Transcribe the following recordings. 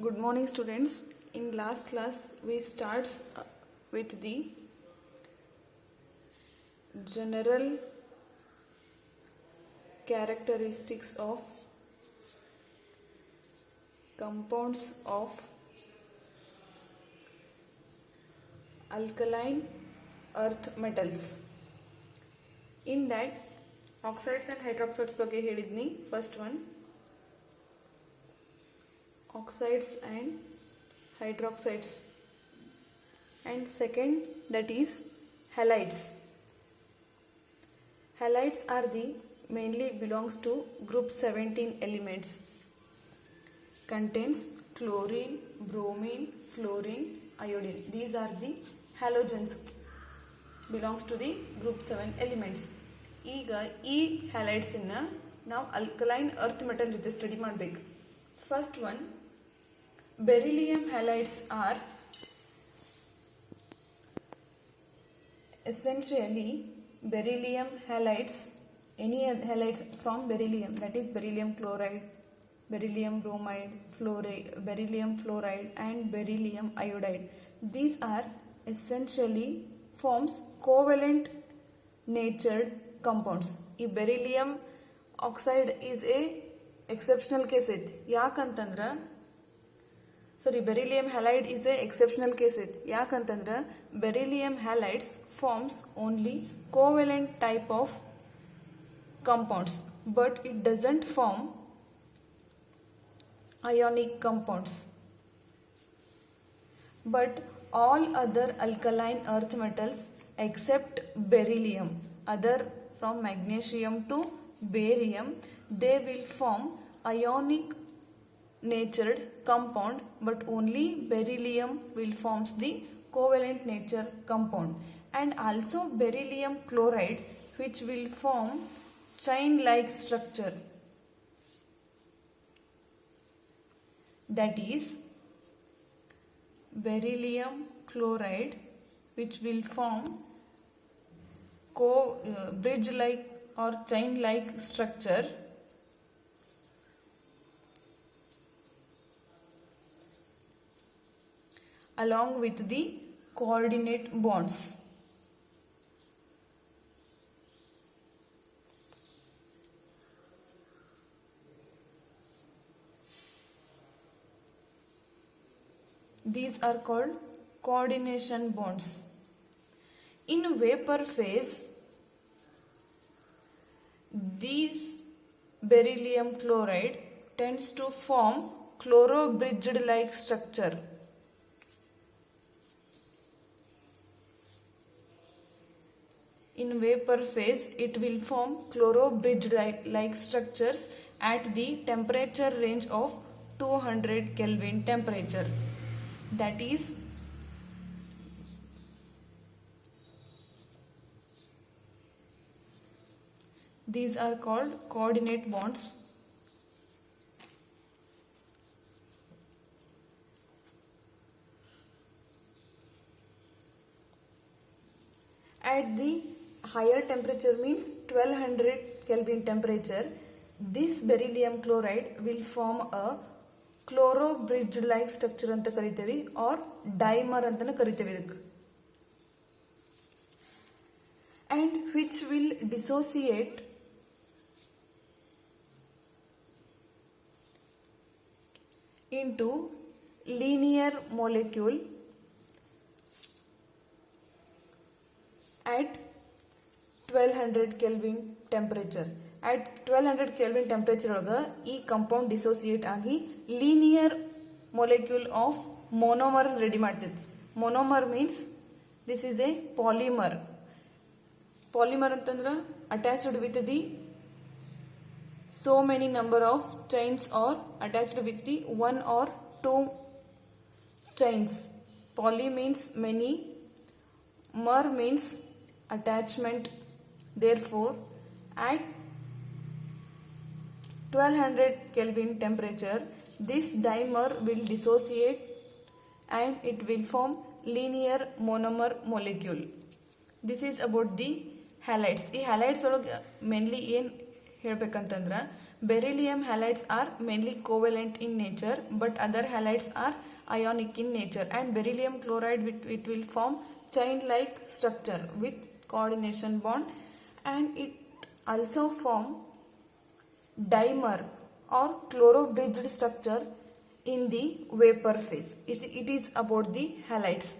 Good morning, students. In last class, we start with the general characteristics of compounds of alkaline earth metals. In that, oxides and hydroxides ಬಗ್ಗೆ ಹೇಳಿದ್ನಿ. First one, oxides and hydroxides, and second, that is halides. Halides are the mainly belongs to group 17 elements, contains chlorine, bromine, fluorine, iodine. These are the halogens, belongs to the group 7 elements. ಈಗ ಈ halides ಅನ್ನು ನಾವು alkaline earth metal ಜೊತೆ study ಮಾಡಬೇಕು. First one, beryllium halides are essentially beryllium halides, any halides from beryllium, that is beryllium chloride, beryllium bromide, beryllium fluoride and beryllium iodide. These are essentially forms covalent natured compounds. ಈ beryllium oxide is a exceptional case ಐತಿ. ಯಾಕಂತಂದ್ರೆ beryllium halide is a exceptional case ಐತಿ. ಯಾಕಂತಂದ್ರೆ beryllium halides forms only covalent type of compounds, but it doesn't form ionic compounds. But all other alkaline earth metals except beryllium, other from magnesium to barium, they will form ionic natured compound, but only beryllium will forms the covalent nature compound, and also beryllium chloride, which will form chain like structure, that is beryllium chloride, which will form bridge like or chain like structure, along with the coordinate bonds. These are called coordination bonds. In vapor phase, these beryllium chloride tends to form chloro-bridged like structure. In vapor phase, it will form chloro-bridged like structures at the temperature range of 200 Kelvin temperature. That is these are called coordinate bonds. At the higher temperature, means 1200 Kelvin temperature, this beryllium chloride will form a chloro bridge like structure anta karitevi, or dimer antana karitevi idಕ್ಕೆ, and which will dissociate into linear molecule at 1200 Kelvin temperature. At 1200 Kelvin temperature ಒಳಗೆ ಈ compound dissociate ಆಗಿ linear molecule of monomer ready ಮಾಡ್ತೈತಿ. Monomer means this is a polymer. Polymer ಅಂತಂದ್ರೆ attached with the so many number of chains or attached with the one or two chains. Poly means many, mer means attachment. Therefore, at 1200 Kelvin temperature, this dimer will dissociate and it will form linear monomer molecule. This is about the halides. ಈ halides ಒಳಗೆ mainly ಏನು ಹೇಳಬೇಕಂತಂದ್ರೆ Beryllium halides are mainly covalent in nature, but other halides are ionic in nature, and beryllium chloride it will form chain like structure with coordination bond, and it also form dimer or chloro-bridged structure in the vapor phase. It is about the halides.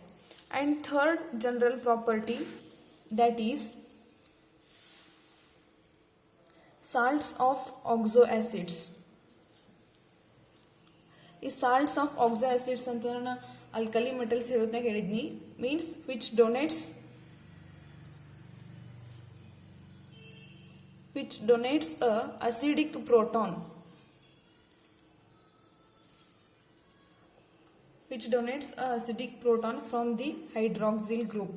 And third general property, that is salts of oxoacids. ಈ salts of oxoacids ಅಂತ ನಾನು alkali metals ಇರೋದನ್ನ ಹೇಳಿದ್ನಿ, means which donates a acidic proton, from the hydroxyl group,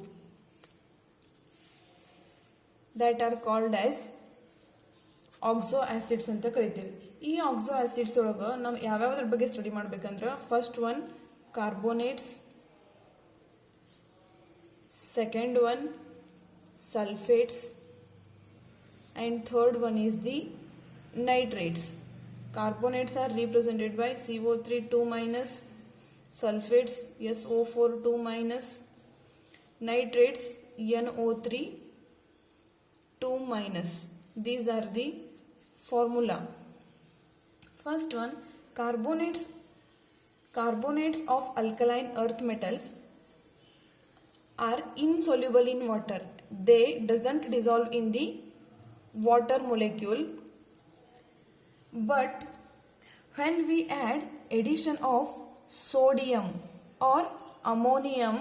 that are called as oxoacids ಅಂತ ಕರಿತೀವಿ. ಈ oxoacids ಒಳಗ ನಾವು ಯಾವ್ಯಾವ್ದ್ರ ಬಗ್ಗೆ ಸ್ಟಡಿ ಮಾಡ್ಬೇಕಂದ್ರೆ, first one carbonates, second one sulfates, and third one is the nitrates. Carbonates are represented by CO3 2-, sulfates SO4 2-, nitrates NO3 2-. These are the formula. First one, carbonates of alkaline earth metals are insoluble in water. They doesn't dissolve in the water molecule, but when we add addition of sodium or ammonium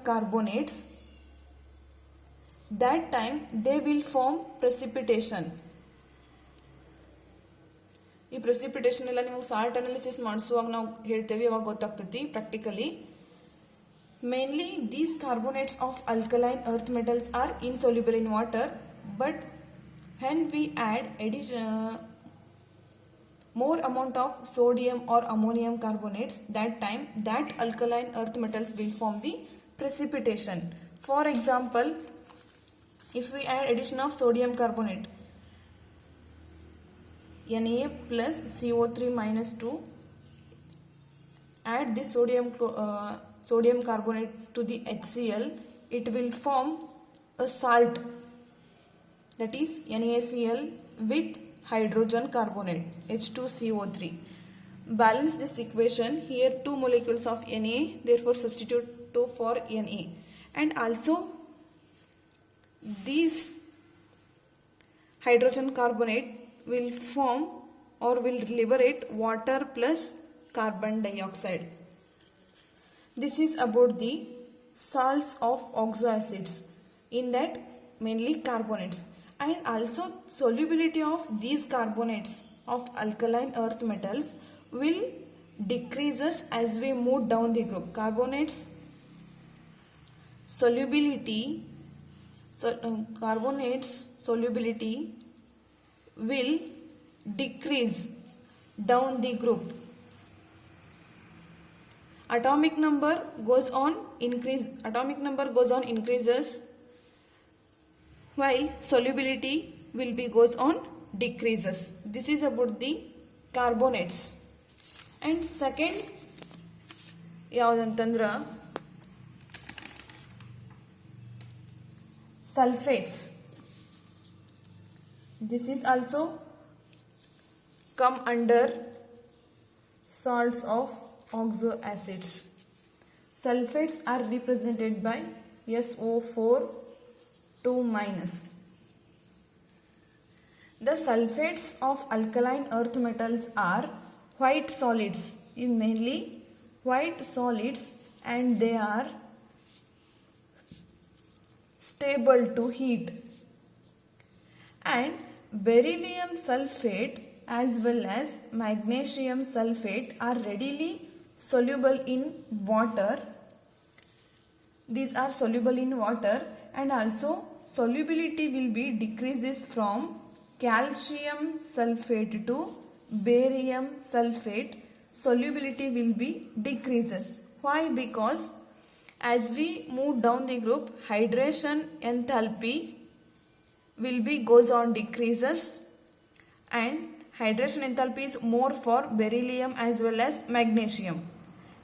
carbonates, that time they will form precipitation. ಈ precipitation ಎಲ್ಲ ನೀವು salt analysis ಮಾಡಿಸುವಾಗ ನಾವು ಹೇಳ್ತೇವೆ, ಅವಾಗ ಗೊತ್ತಾಗ್ತೈತಿ practically. Mainly these carbonates of alkaline earth metals are insoluble in water, but when we add more amount of sodium or ammonium carbonates, that time that alkaline earth metals will form the precipitation. For example, if we add addition of sodium carbonate, Na plus CO3 minus 2, add this sodium carbonate to the HCl, it will form a salt, that is NaCl with hydrogen carbonate H2CO3. Balance this equation. Here 2 molecules of Na, therefore substitute 2 for Na, and also this hydrogen carbonate will form or will liberate water plus carbon dioxide. This is about the salts of oxoacids, in that mainly carbonates, and also solubility of these carbonates of alkaline earth metals will decreases as we move down the group. Carbonates solubility will decrease down the group. Atomic number goes on increases, while solubility will be goes on decreases. This is about the carbonates. And second yaudantandra sulfates. This is also come under salts of oxoacids. Sulfates are represented by SO4 2-. The sulfates of alkaline earth metals are white solids, mainly white solids, and they are stable to heat. And beryllium sulfate as well as magnesium sulfate are readily soluble in water. These are soluble in water, and also solubility will be decreases from calcium sulfate to barium sulfate. Solubility will be decreases. Why? Because as we move down the group, hydration enthalpy will be goes on decreases, and hydration enthalpy is more for beryllium as well as magnesium.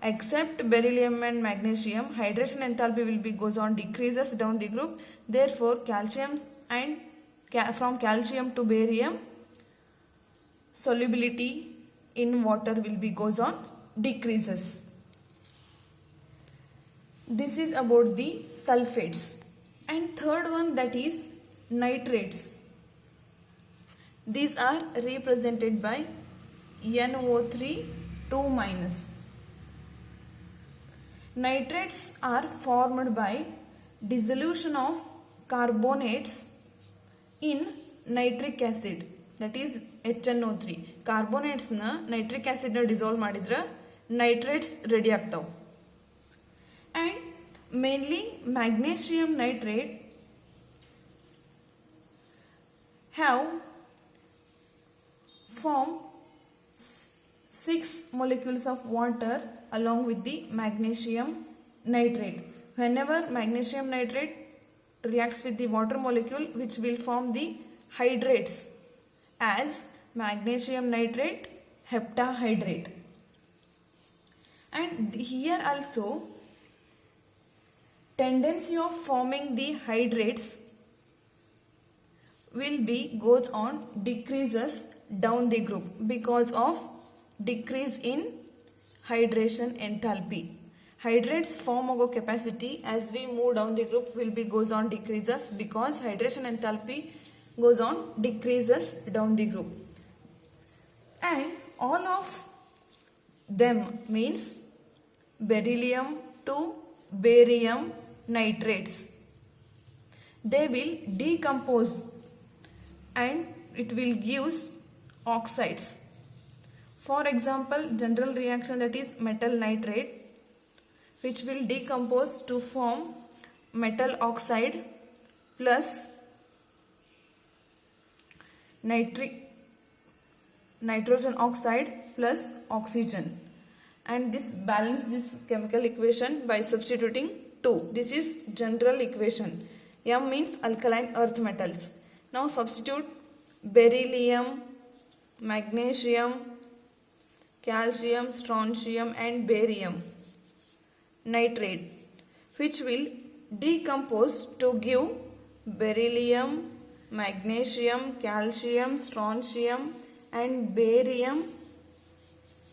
Except beryllium and magnesium, hydration enthalpy will be goes on decreases down the group. Therefore calcium and from calcium to barium solubility in water will be goes on decreases. This is about the sulfates. And third one, that is nitrates. These are represented by NO3 2-. Nitrates are formed by dissolution of carbonates in nitric acid, that is HNO3. Carbonates na nitric acid na dissolve madidra nitrates ready ಆಗ್ತಾವ. And mainly magnesium nitrate have form 6 molecules of water along with the magnesium nitrate. Whenever magnesium nitrate reacts with the water molecule, which will form the hydrates as magnesium nitrate heptahydrate. And here also tendency of forming the hydrates will be goes on decreases down the group because of decrease in hydration enthalpy. Hydrates form of capacity as we move down the group will be goes on decreases because hydration enthalpy goes on decreases down the group. And all of them means beryllium to barium nitrates. They will decompose and it will give oxides. For example, general reaction, that is metal nitrate, which will decompose to form metal oxide plus nitrogen oxide plus oxygen, and this balance this chemical equation by substituting 2. This is general equation. M means alkaline earth metals. Now substitute beryllium, magnesium, calcium, strontium and barium nitrate, which will decompose to give beryllium, magnesium, calcium, strontium and barium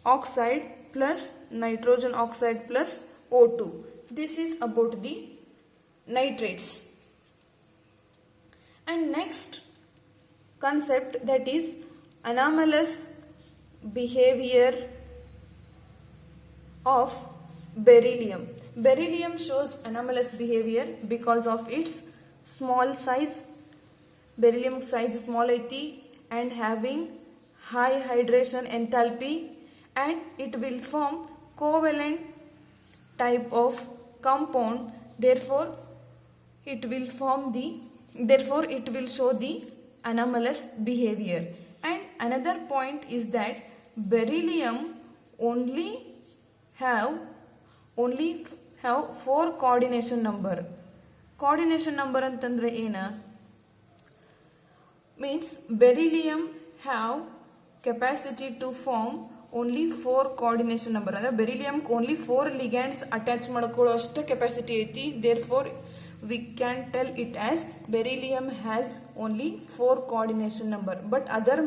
oxide plus nitrogen oxide plus O2. This is about the nitrates. And next concept, that is anomalous behavior of beryllium. Beryllium shows anomalous behavior because of its small size. Beryllium size small aiti and having high hydration enthalpy, and it will form covalent type of compound. Therefore it will show the anomalous behavior. And another point is that beryllium only have 4 coordination number. Coordination number antandre ena means beryllium have capacity to form only 4 coordination number. Andre beryllium only 4 ligands attach madಕೊಳ್ಳೋ ಅಷ್ಟೇ capacity ಐತಿ. Therefore we can tell it as beryllium has only 4 coordination number. But other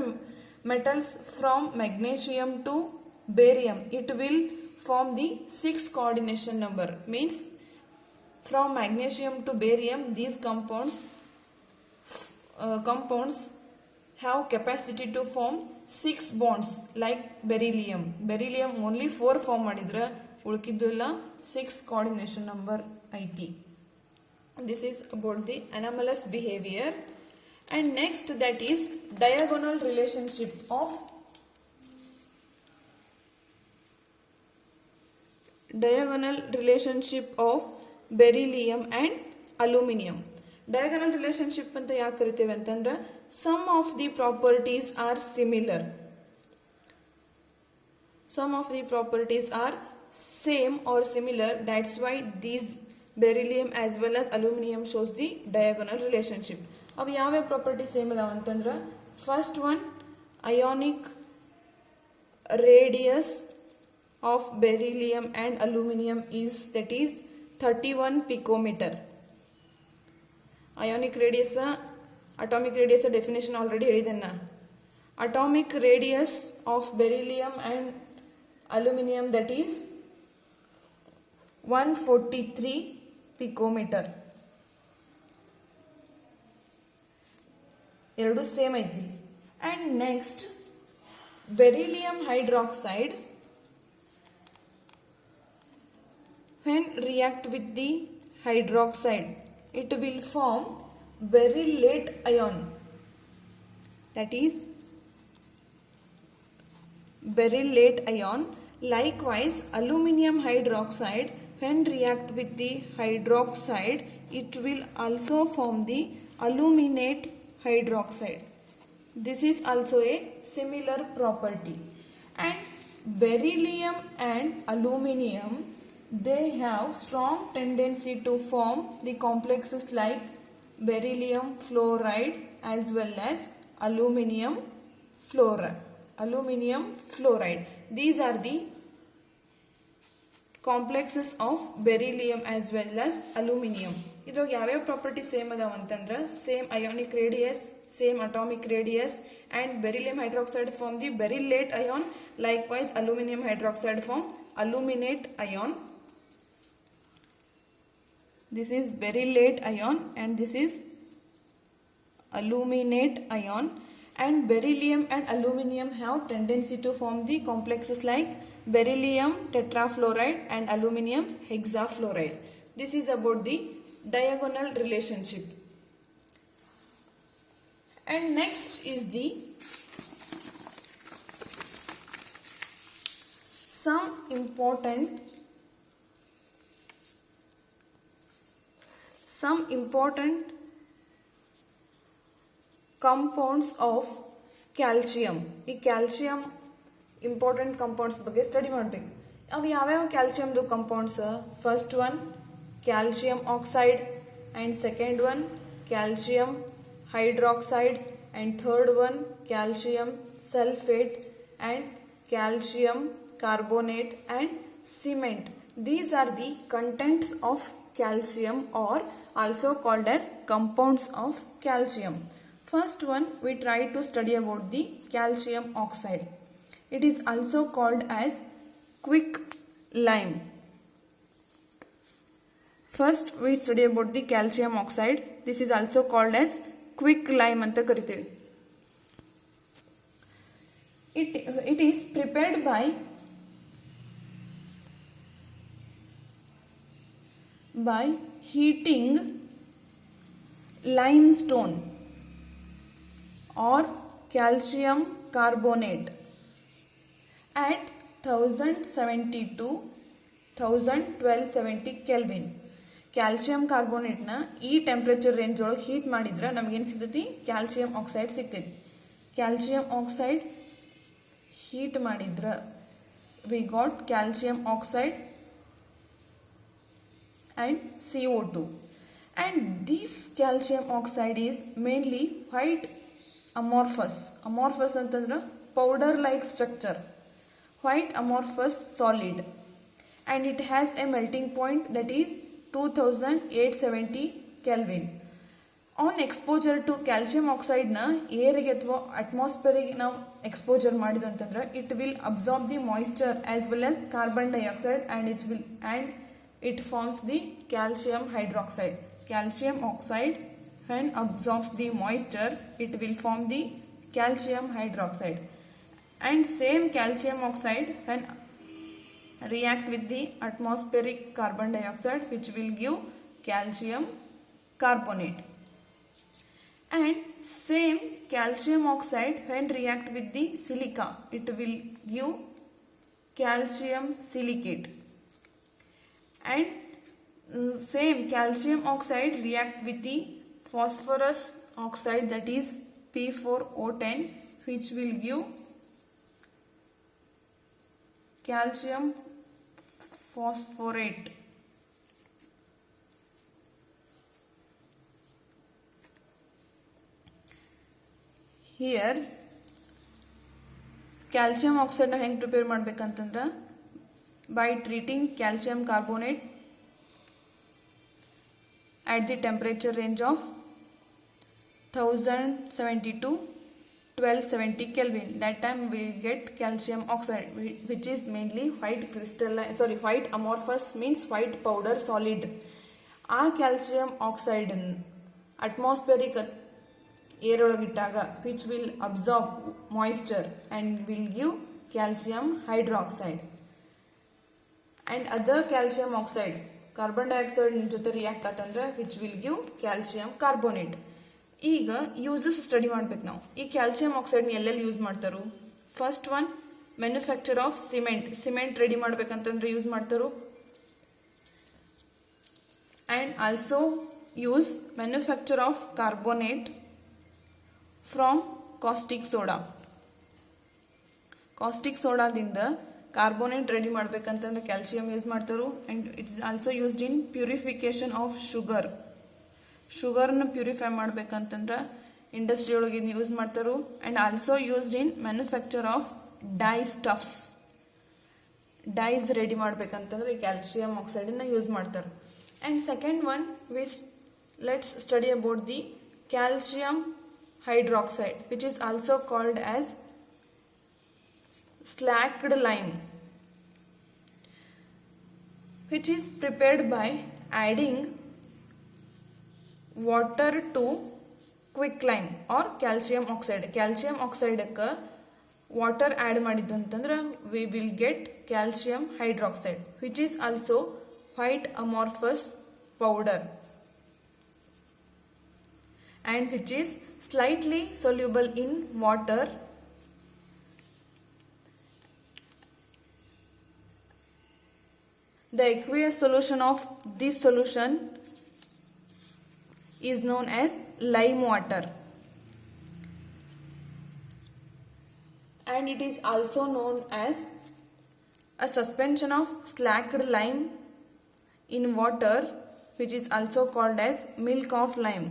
metals from magnesium to barium, it will form the 6 coordination number. Means from magnesium to barium, these compounds have capacity to form 6 bonds like beryllium. Beryllium only 4 form madidra ulkiddu ella 6 coordination number ಐತಿ. This is about the anomalous behavior. And next, that is diagonal relationship of beryllium and aluminum. Diagonal relationship anta ಯಾಕೆ ಕರಿತೇವೆ ಅಂತಂದ್ರೆ some of the properties are similar. Some of the properties are same or similar. That's why these beryllium as well as aluminum shows the diagonal relationship. ಅವು ಯಾವ್ಯಾವ property same ಅದಾವ ಅಂತಂದ್ರೆ first one ionic radius of beryllium and aluminum is that is 31 picometer. Ionic radius atomic radius definition already ಹೇಳಿದೆನ. Atomic radius of beryllium and aluminum that is 143 picometer. ಎರಡು same ಐತಿ. And next beryllium hydroxide when react with the hydroxide it will form berylate ion, that is berylate ion. Likewise aluminum hydroxide when react with the hydroxide it will also form the aluminate hydroxide. This is also a similar property. And beryllium and aluminum, they have strong tendency to form the complexes like beryllium fluoride as well as aluminum fluoride. These are the complexes of beryllium as well as aluminum. ಇದ್ರಾಗ ಯಾವ್ಯಾವ property same ಅದಾವ ಅಂತಂದ್ರೆ same ionic radius, same atomic radius, and beryllium hydroxide form the berylate ion. Likewise aluminium hydroxide form aluminate ion. This is berylate ion and this is aluminate ion. And beryllium and aluminum have tendency to form the complexes like beryllium tetrafluoride and aluminum hexafluoride. This is about the diagonal relationship. And next is the some important compounds of calcium. ಈ calcium important compounds ಬಗ್ಗೆ study ಮಾಡಬೇಕು. ಅವು ಯಾವ್ಯಾವ ಕ್ಯಾಲ್ಸಿಯಮ್ದು compounds? First one calcium oxide, and second one calcium hydroxide, and third one calcium sulphate, and calcium carbonate and cement. These are the contents of calcium or also called as compounds of calcium. First one we try to study about the calcium oxide. It is also called as quicklime. First we study about the calcium oxide. This is also called as quicklime anta kariteve. It is prepared by heating limestone or calcium carbonate at 1070 to 1270 Kelvin. Calcium ಕಾರ್ಬೋನೇಟ್ನ ಈ temperature range ಒಳಗೆ heat ಮಾಡಿದ್ರೆ ನಮಗೇನು ಸಿಗ್ತೈತಿ? Calcium oxide ಸಿಗ್ತೈತಿ. Calcium oxide heat ಮಾಡಿದ್ರೆ we got calcium oxide and CO2. And this calcium oxide is mainly white amorphous. Amorphous ಅಂತಂದ್ರೆ powder like structure, white amorphous solid, and it has a melting point that is 2870 Kelvin. On exposure to calcium oxide na ಏರಿಗೆ ಅಥವಾ ಅಟ್ಮಾಸ್ಫಿಯರಿಗೆ ನಾವು exposure ಮಾಡಿದ್ವಿ ಅಂತಂದ್ರೆ it will absorb the moisture as well as carbon dioxide and it forms the calcium hydroxide. Calcium oxide when absorbs the moisture it will form the calcium hydroxide, and same calcium oxide when react with the atmospheric carbon dioxide which will give calcium carbonate, and same calcium oxide when react with the silica it will give calcium silicate, and same calcium oxide react with the phosphorus oxide that is P4O10 which will give calcium phosphorate. Here calcium ಆಕ್ಸೈಡ್ನ ಹೆಂಗೆ prepare ಮಾಡ್ಬೇಕಂತಂದ್ರೆ by treating calcium carbonate at the temperature range of 1070 to 1270 Kelvin. That time we get calcium oxide, which is mainly white crystalline, white amorphous means white powder solid. ಆ calcium oxide atmospheric air ಒಳಗಿಟ್ಟಾಗ which will absorb moisture and will give calcium hydroxide. And other calcium oxide carbon dioxide ಜೊತೆ react ಆತಂದ್ರೆ which will give calcium carbonate. ಈಗ uses study ಮಾಡ್ಬೇಕು ನಾವು. ಈ calcium ಆಕ್ಸೈಡ್ನ ಎಲ್ಲೆಲ್ಲಿ ಯೂಸ್ ಮಾಡ್ತಾರೋ? First one, manufacture of cement ready ಮಾಡ್ಬೇಕಂತಂದ್ರೆ ಯೂಸ್ ಮಾಡ್ತಾರೋ. And also use manufacture of carbonate from caustic soda. Caustic ಸೋಡಾದಿಂದ ಕಾರ್ಬೋನೇಟ್ ರೆಡಿ ಮಾಡ್ಬೇಕಂತಂದ್ರೆ ಕ್ಯಾಲ್ಸಿಯಂ ಯೂಸ್ ಮಾಡ್ತಾರೋ. And it is also used in purification of ಶುಗರ್ನ purify ಮಾಡ್ಬೇಕಂತಂದ್ರೆ industry ಒಳಗೆ use ಮಾಡ್ತಾರೋ. And also used in manufacture of dyes ready ಮಾಡ್ಬೇಕಂತಂದ್ರೆ calcium ಆಕ್ಸೈಡನ್ನ use ಮಾಡ್ತಾರೆ. And second one, let's study about the calcium hydroxide which is also called as slacked lime, which is prepared by adding water to quicklime or calcium oxide. Calcium oxide ka water add ಮಾಡಿದ್ದು ಅಂತಂದ್ರೆ we will get calcium hydroxide, which is also white amorphous powder and which is slightly soluble in water. The aqueous solution of this solution is known as lime water, and it is also known as a suspension of slacked lime in water, which is also called as milk of lime.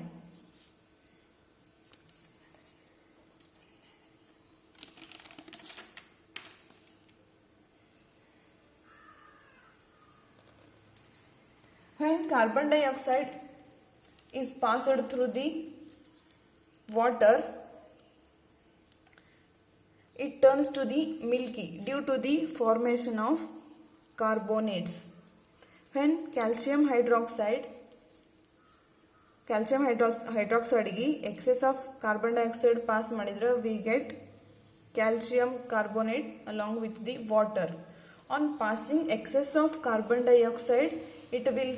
When carbon dioxide is passed through the water, it turns to the milky due to the formation of carbonates. When calcium hydroxide ಗೆ excess of carbon dioxide pass ಮಾಡಿದ್ರೆ we get calcium carbonate along with the water. On passing excess of carbon dioxide, it will